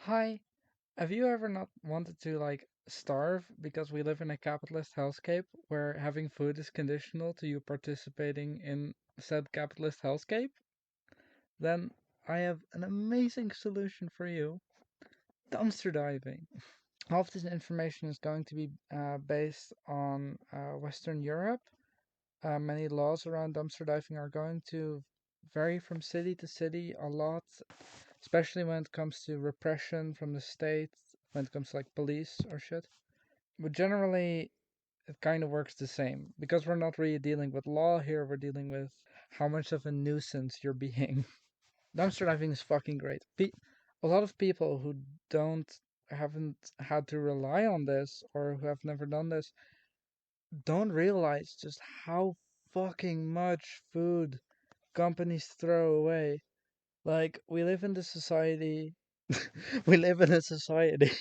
Hi, have you ever not wanted to starve because we live in a capitalist hellscape where having food is conditional to you participating in said capitalist hellscape? Then I have an amazing solution for you. Dumpster diving. All of this information is going to be based on Western Europe. Many laws around dumpster diving are going to vary from city to city a lot, especially when it comes to repression from the state, when it comes to police or shit. But generally, it kind of works the same because we're not really dealing with law here. We're dealing with how much of a nuisance you're being. Dumpster diving is fucking great. A lot of people who don't haven't had to rely on this or who have never done this don't realize just how fucking much food companies throw away. Like we live in this society. we live in a society.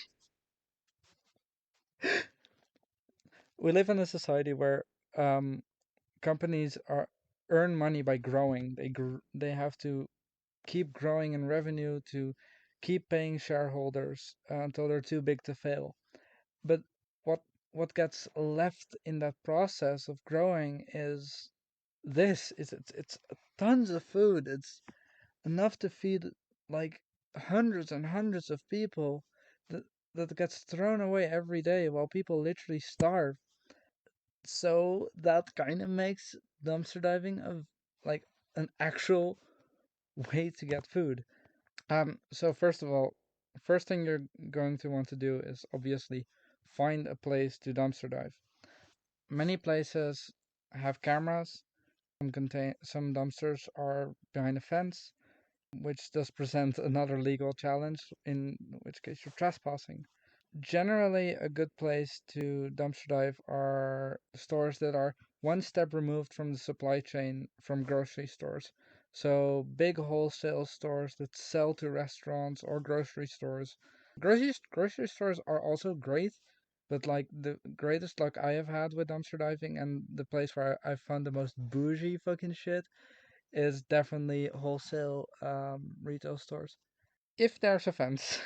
we live in a society where um, companies are earn money by growing. They have to keep growing in revenue to keep paying shareholders until they're too big to fail. But what what gets left in that process of growing is this. It's tons of food. It's enough to feed like hundreds and hundreds of people that that gets thrown away every day while people literally starve. So that kind of makes dumpster diving of like an actual way to get food. So first of all, first thing you're going to want to do is obviously find a place to dumpster dive. Many places have cameras. Some dumpsters are behind a fence, which does present another legal challenge, in which case you're trespassing. Generally, a good place to dumpster dive are stores that are one step removed from the supply chain from grocery stores. So, big wholesale stores that sell to restaurants or grocery stores. Grocery stores are also great, but like the greatest luck I have had with dumpster diving and the place where I found the most bougie fucking shit is definitely wholesale retail stores. If there's a fence,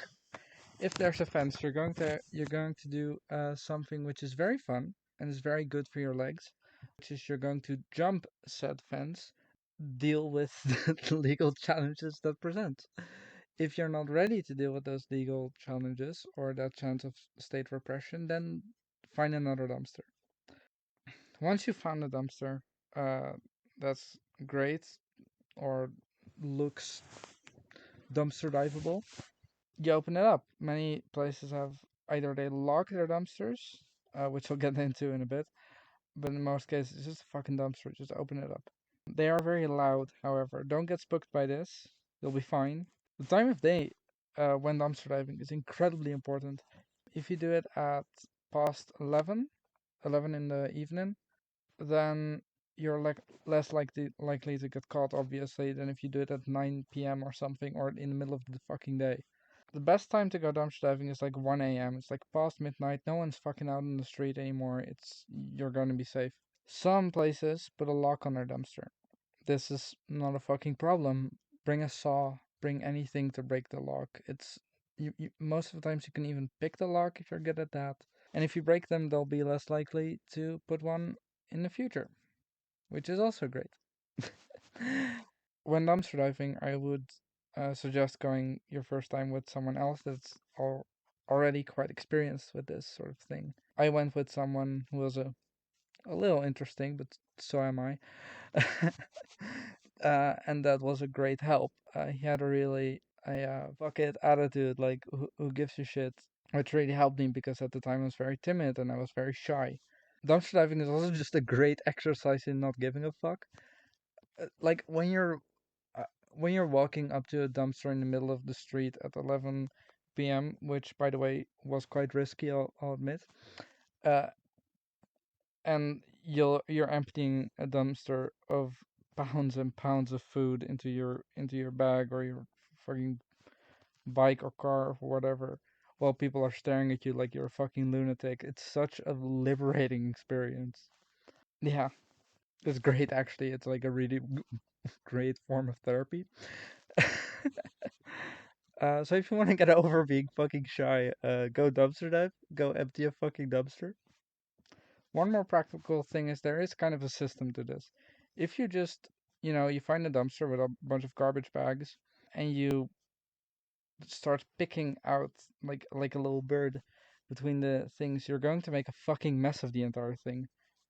if there's a fence, you're going to do something which is very fun and is very good for your legs, which is you're going to jump said fence, deal with the legal challenges that present. If you're not ready to deal with those legal challenges or that chance of state repression, then find another dumpster. Once you found a dumpster, uh, that's great or looks dumpster diveable, you open it up. Many places have either they lock their dumpsters, which we'll get into in a bit, but in most cases, it's just a fucking dumpster. Just open it up. They are very loud, however. Don't get spooked by this. You'll be fine. The time of day when dumpster diving is incredibly important. If you do it at past 11 in the evening, then you're like less likely to get caught, obviously, than if you do it at 9 p.m. or something, or in the middle of the fucking day. The best time to go dumpster diving is like 1 a.m. It's like past midnight. No one's fucking out in the street anymore. You're gonna be safe. Some places put a lock on their dumpster. This is not a fucking problem. Bring a saw. Bring anything to break the lock. Most of the times you can even pick the lock if you're good at that. And if you break them, they'll be less likely to put one in the future, which is also great. When dumpster diving, I would suggest going your first time with someone else that's already quite experienced with this sort of thing. I went with someone who was a little interesting, but so am I. And that was a great help. He had a really fuck it attitude, like who gives a shit, which really helped me because at the time I was very timid and I was very shy. Dumpster diving is also just a great exercise in not giving a fuck. Like uh, when you're walking up to a dumpster in the middle of the street at 11 p.m., which by the way was quite risky, I'll admit, uh, and you're emptying a dumpster of pounds and pounds of food into your bag or your fucking bike or car or whatever, while people are staring at you like you're a fucking lunatic. It's such a liberating experience. Yeah, it's great actually. It's like a really great form of therapy. So if you want to get over being fucking shy, go dumpster dive. Go empty a fucking dumpster. One more practical thing is there is kind of a system to this. If you just, you find a dumpster with a bunch of garbage bags and you start picking out like a little bird between the things, you're going to make a fucking mess of the entire thing.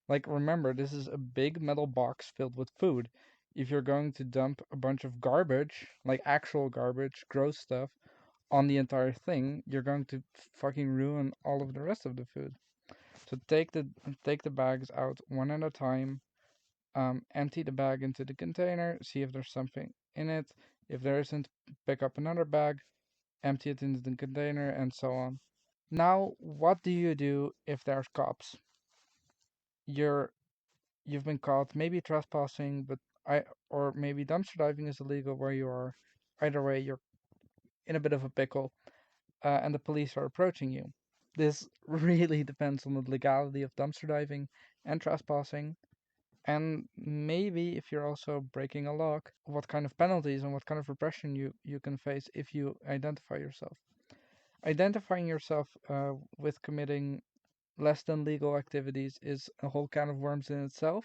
Like remember, this is a big metal box filled with food. If you're going to dump a bunch of garbage, like actual garbage, gross stuff, on the entire thing, you're going to fucking ruin all of the rest of the food. So take the bags out one at a time. Empty the bag into the container. See if there's something in it. If there isn't, pick up another bag, empty it into the container, and so on. Now, what do you do if there's cops? You're you've been caught, maybe trespassing, or maybe dumpster diving is illegal where you are. Either way, you're in a bit of a pickle, and the police are approaching you. This really depends on the legality of dumpster diving and trespassing, and maybe if you're also breaking a law, what kind of penalties and what kind of repression you can face if you identify yourself. Identifying yourself with committing less than legal activities is a whole can of worms in itself.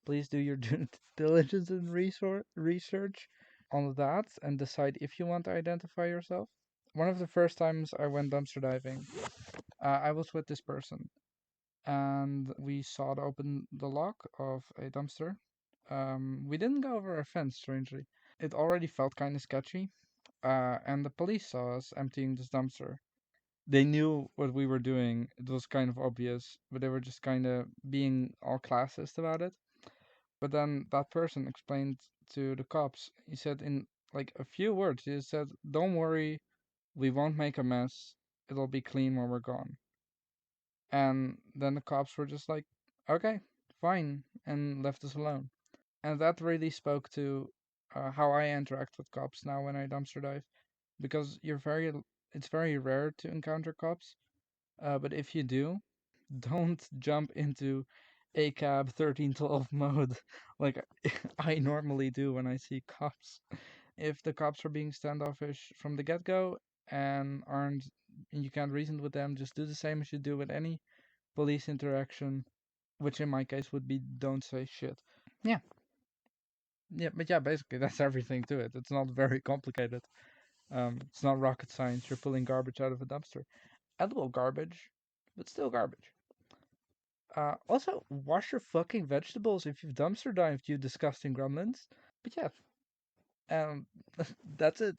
Please do your due diligence and research on that and decide if you want to identify yourself. One of the first times I went dumpster diving, I was with this person and we saw it open the lock of a dumpster. We didn't go over a fence, strangely. It already felt kind of sketchy, and the police saw us emptying this dumpster. They knew what we were doing. It was kind of obvious, but they were just kind of being all classist about it. But then that person explained to the cops. He said in like a few words, he said, "Don't worry, we won't make a mess. It'll be clean when we're gone." And then the cops were just like, "Okay, fine," and left us alone. And that really spoke to how I interact with cops now when I dumpster dive, because it's very rare to encounter cops. But if you do, don't jump into a cab 1312 mode like I normally do when I see cops. If the cops are being standoffish from the get-go and you can't reason with them, just do the same as you do with any police interaction, which in my case would be don't say shit. Yeah, yeah, but yeah, basically that's everything to it. It's not very complicated. It's not rocket science. You're pulling garbage out of a dumpster. Edible garbage, but still garbage. Also, wash your fucking vegetables if you've dumpster dived, you disgusting gremlins. But yeah, um, that's it.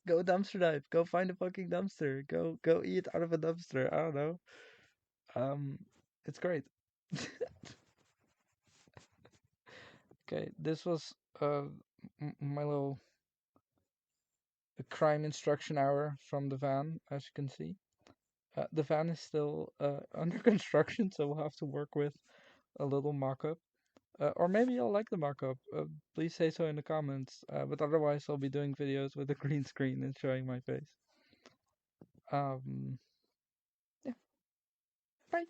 Go dumpster dive. Go find a fucking dumpster. Go eat out of a dumpster. I don't know. Um, it's great. Okay, this was my little crime instruction hour from the van, as you can see. The van is still under construction, so we'll have to work with a little mock-up. Or maybe you'll like the mock-up. Please say so in the comments. But otherwise, I'll be doing videos with a green screen and showing my face. Um, yeah, bye.